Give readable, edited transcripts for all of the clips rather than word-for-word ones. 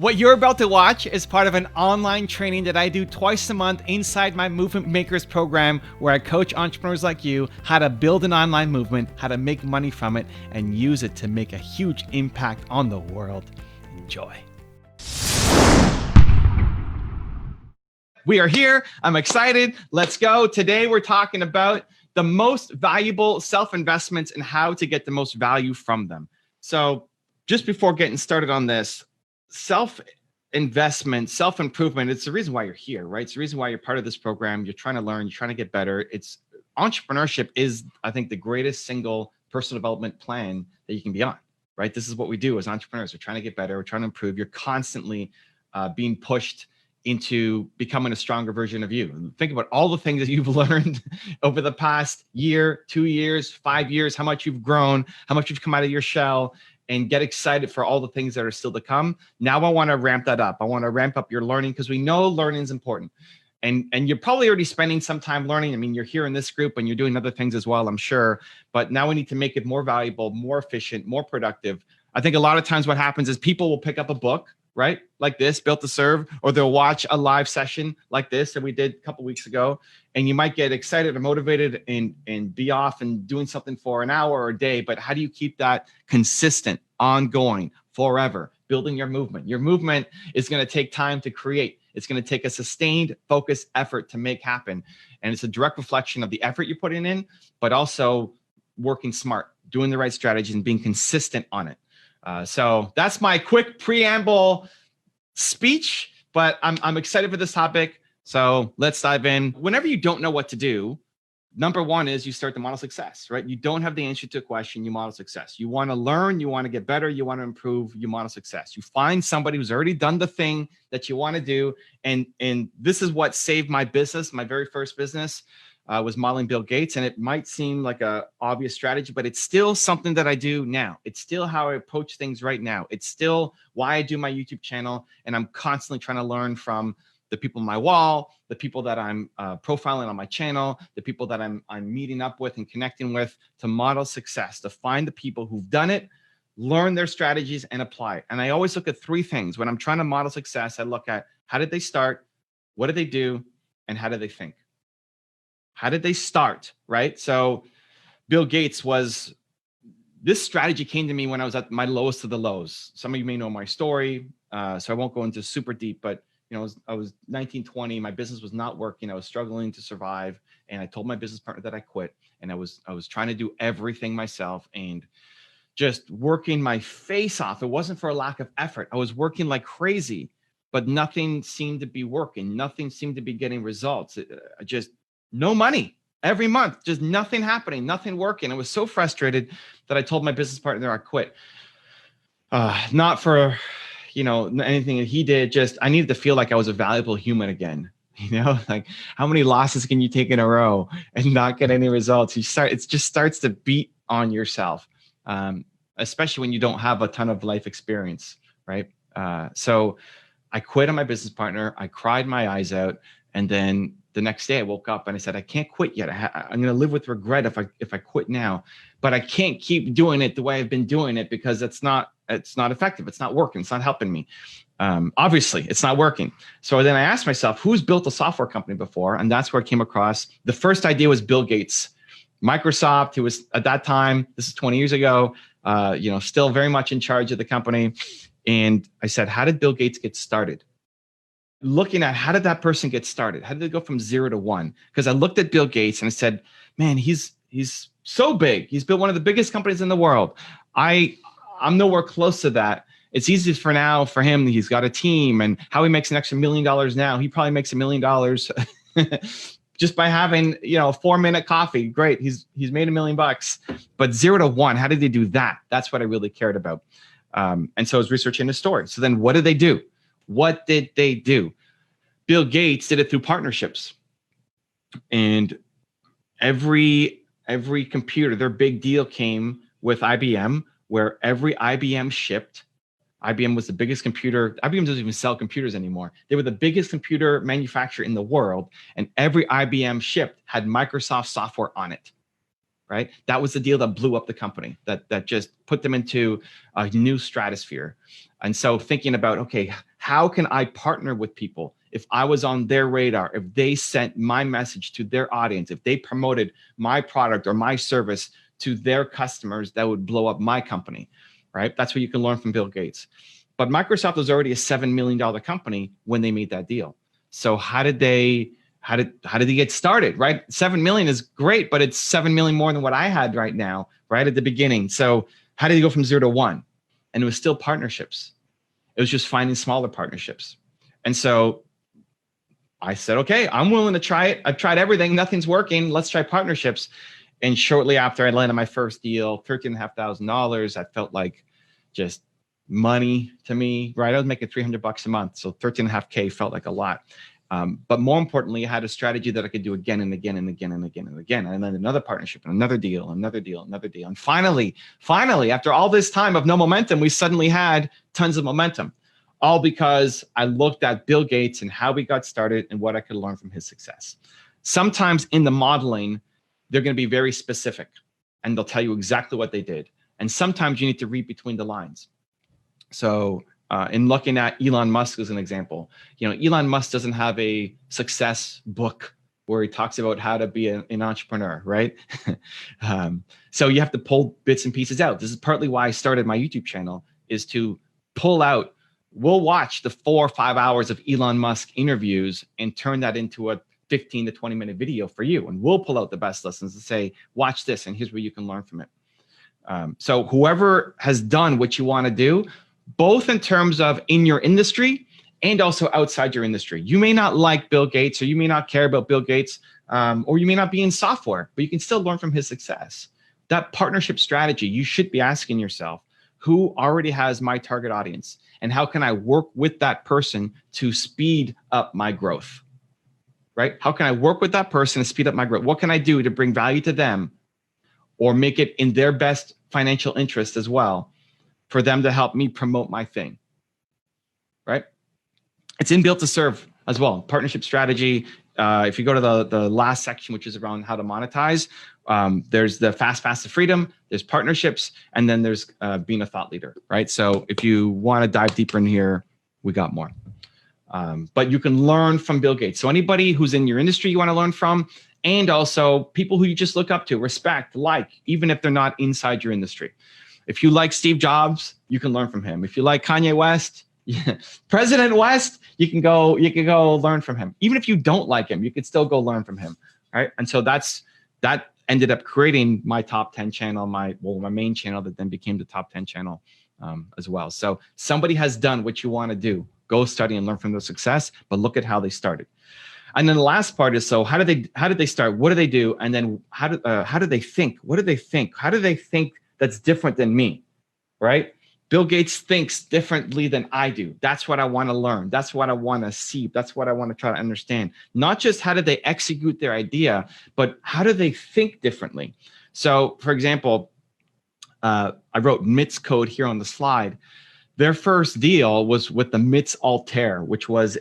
What you're about to watch is part of an online training that I do twice a month inside my Movement Makers program, where I coach entrepreneurs like you how to build an online movement, how to make money from it, and use it to make a huge impact on the world. Enjoy. We are here. I'm excited. Let's go. Today we're talking about the most valuable self-investments and how to get the most value from them. So just before getting started on this, self-investment, self-improvement, it's the reason why you're here, right? It's the reason why you're part of this program. You're trying to learn, you're trying to get better. It's entrepreneurship is, I think, the greatest single personal development plan that you can be on, right? This is what we do as entrepreneurs. We're trying to get better. We're trying to improve. You're constantly being pushed into becoming a stronger version of you. Think about all the things that you've learned over the past year, 2 years, 5 years, how much you've grown, how much you've come out of your shell, and get excited for all the things that are still to come. Now I want to ramp that up. I want to ramp up your learning, because we know learning is important. And you're probably already spending some time learning. I mean, you're here in this group and you're doing other things as well, I'm sure. But now we need to make it more valuable, more efficient, more productive. I think a lot of times what happens is people will pick up a book, right? Like this, Built to Serve, or they'll watch a live session like this that we did a couple weeks ago. And you might get excited or motivated and be off and doing something for an hour or a day. But how do you keep that consistent, ongoing, forever, building your movement? Your movement is going to take time to create. It's going to take a sustained, focused effort to make happen. And it's a direct reflection of the effort you're putting in, but also working smart, doing the right strategies and being consistent on it. So that's my quick preamble speech, but I'm excited for this topic. So let's dive in. Whenever you don't know what to do, number one is you start to model success, right? You don't have the answer to a question, you model success. You want to learn, you want to get better, you want to improve, you model success. You find somebody who's already done the thing that you want to do. And this is what saved my business. My very first business was modeling Bill Gates. And it might seem like a obvious strategy, but it's still something that I do now. It's still how I approach things right now. It's still why I do my YouTube channel. And I'm constantly trying to learn from the people on my wall, the people that I'm profiling on my channel, the people that I'm meeting up with and connecting with, to model success, to find the people who've done it, learn their strategies and apply it. And I always look at three things. When I'm trying to model success, I look at how did they start, what did they do, and how did they think? How did they start, right? So Bill Gates this strategy came to me when I was at my lowest of the lows. Some of you may know my story, so I won't go into super deep, but I was 19, 20. My business was not working. I was struggling to survive. And I told my business partner that I quit. And I was trying to do everything myself and just working my face off. It wasn't for a lack of effort. I was working like crazy, but nothing seemed to be working. Nothing seemed to be getting results. Just no money every month, just nothing happening, nothing working. I was so frustrated that I told my business partner I quit. Not for anything that he did, just I needed to feel like I was a valuable human again. Like how many losses can you take in a row and not get any results? It just starts to beat on yourself, especially when you don't have a ton of life experience, right? So I quit on my business partner. I cried my eyes out. And then the next day I woke up and I said, I can't quit yet. I'm going to live with regret if I quit now, but I can't keep doing it the way I've been doing it, because it's not effective. It's not working. It's not helping me. Obviously it's not working. So then I asked myself, who's built a software company before? And that's where I came across. The first idea was Bill Gates. Microsoft, who was at that time, this is 20 years ago, still very much in charge of the company. And I said, how did Bill Gates get started? Looking at how did that person get started? How did they go from 0 to 1? Because I looked at Bill Gates and I said, man, he's so big. He's built one of the biggest companies in the world. I'm nowhere close to that. It's easy for him. He's got a team, and how he makes an extra $1 million now. He probably makes $1 million just by having, a 4-minute coffee. Great. He's made $1 million, but 0 to 1, how did they do that? That's what I really cared about. And so I was researching his story. So then what did they do? What did they do? Bill Gates did it through partnerships. And every computer, their big deal came with IBM, where every IBM shipped. IBM was the biggest computer. IBM doesn't even sell computers anymore. They were the biggest computer manufacturer in the world. And every IBM shipped had Microsoft software on it. Right? That was the deal that blew up the company, that just put them into a new stratosphere. And so thinking about, okay, how can I partner with people? If I was on their radar, if they sent my message to their audience, if they promoted my product or my service to their customers, that would blow up my company, right? That's what you can learn from Bill Gates. But Microsoft was already a $7 million company when they made that deal. So how did they get started, right? 7 million is great, but it's 7 million more than what I had right now, right at the beginning. So how did they go from 0 to 1? And it was still partnerships. It was just finding smaller partnerships. And so I said, okay, I'm willing to try it. I've tried everything. Nothing's working. Let's try partnerships. And shortly after I landed my first deal, $13,500, I felt like just money to me, right? I was making $300 a month. So 13.5K felt like a lot. But more importantly, I had a strategy that I could do again and again and again and again and again. And then another partnership and another deal, another deal, another deal. And finally, after all this time of no momentum, we suddenly had tons of momentum, all because I looked at Bill Gates and how we got started and what I could learn from his success. Sometimes in the modeling, they're going to be very specific and they'll tell you exactly what they did. And sometimes you need to read between the lines. So in looking at Elon Musk as an example, Elon Musk doesn't have a success book where he talks about how to be an entrepreneur, right? So you have to pull bits and pieces out. This is partly why I started my YouTube channel, is to pull out. We'll watch the 4 or 5 hours of Elon Musk interviews and turn that into a 15 to 20 minute video for you. And we'll pull out the best lessons and say, watch this, and here's where you can learn from it. So whoever has done what you want to do, both in terms of in your industry and also outside your industry. You may not like Bill Gates, or you may not care about Bill Gates, or you may not be in software, but you can still learn from his success. That partnership strategy, you should be asking yourself, who already has my target audience? And how can I work with that person to speed up my growth, right? How can I work with that person to speed up my growth? What can I do to bring value to them or make it in their best financial interest as well, for them to help me promote my thing, right? It's in Built to Serve as well. Partnership strategy. If you go to the last section, which is around how to monetize, there's the fast to freedom, there's partnerships, and then there's being a thought leader, right? So if you want to dive deeper in here, we got more. But you can learn from Bill Gates. So anybody who's in your industry you want to learn from, and also people who you just look up to, respect, like, even if they're not inside your industry. If you like Steve Jobs, you can learn from him. If you like Kanye West, President West, you can go learn from him. Even if you don't like him, you could still go learn from him, right? And so that ended up creating my top 10 channel, my main channel that then became the top 10 channel as well. So somebody has done what you want to do. Go study and learn from their success, but look at how they started. And then the last part is, so how did they start? What do they do? And then how do they think? What do they think? How do they think that's different than me, right? Bill Gates thinks differently than I do. That's what I want to learn. That's what I want to see. That's what I want to try to understand. Not just how did they execute their idea, but how do they think differently? So, for example, I wrote MIT's code here on the slide. Their first deal was with the MIT's Altair, which was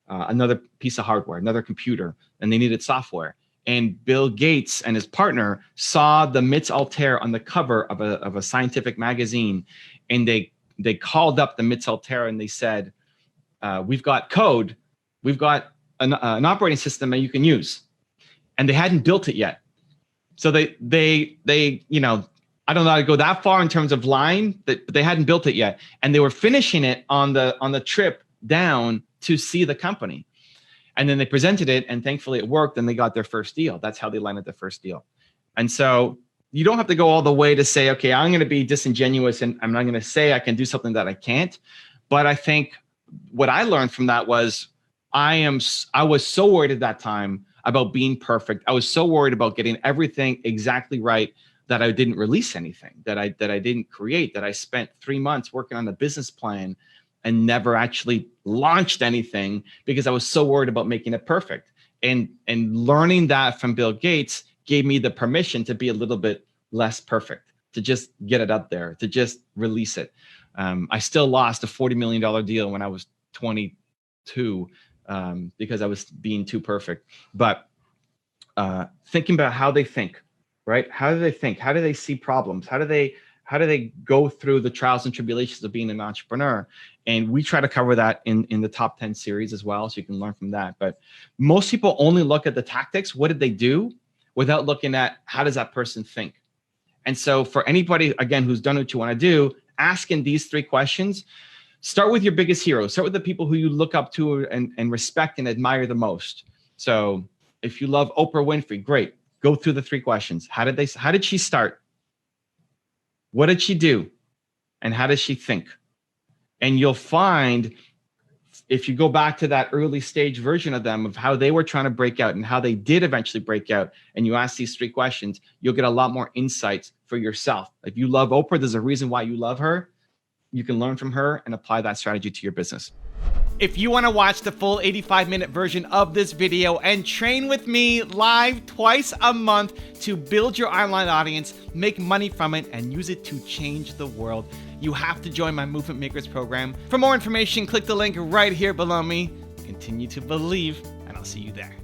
another piece of hardware, another computer, and they needed software. And Bill Gates and his partner saw the MIT's Altair on the cover of a scientific magazine, and they called up the MIT's Altair and they said, "We've got code, we've got an operating system that you can use," and they hadn't built it yet. So they I don't know how to go that far in terms of lying, but they hadn't built it yet, and they were finishing it on the trip down to see the company. And then they presented it, and thankfully it worked, and they got their first deal. That's how they landed their first deal. And so you don't have to go all the way to say, okay, I'm going to be disingenuous and I'm not going to say I can do something that I can't. But I think what I learned from that was I was so worried at that time about being perfect. I was so worried about getting everything exactly right that I didn't release anything, that I didn't create, that I spent 3 months working on the business plan and never actually launched anything because I was so worried about making it perfect. And learning that from Bill Gates gave me the permission to be a little bit less perfect, to just get it up there, to just release it. I still lost a $40 million deal when I was 22 because I was being too perfect. But thinking about how they think, right? How do they think? How do they see problems? How do How do they go through the trials and tribulations of being an entrepreneur? And we try to cover that in the top 10 series as well, so you can learn from that. But most people only look at the tactics. What did they do? Without looking at how does that person think? And so for anybody, again, who's done what you want to do, asking these 3 questions, start with your biggest heroes. Start with the people who you look up to and respect and admire the most. So if you love Oprah Winfrey, great. Go through the 3 questions. How did she start? What did she do? And how does she think? And you'll find, if you go back to that early stage version of them, of how they were trying to break out and how they did eventually break out, and you ask these 3 questions, you'll get a lot more insights for yourself. If you love Oprah, there's a reason why you love her. You can learn from her and apply that strategy to your business. If you want to watch the full 85-minute version of this video and train with me live twice a month to build your online audience, make money from it, and use it to change the world, you have to join my Movement Makers program. For more information, click the link right here below me. Continue to believe, and I'll see you there.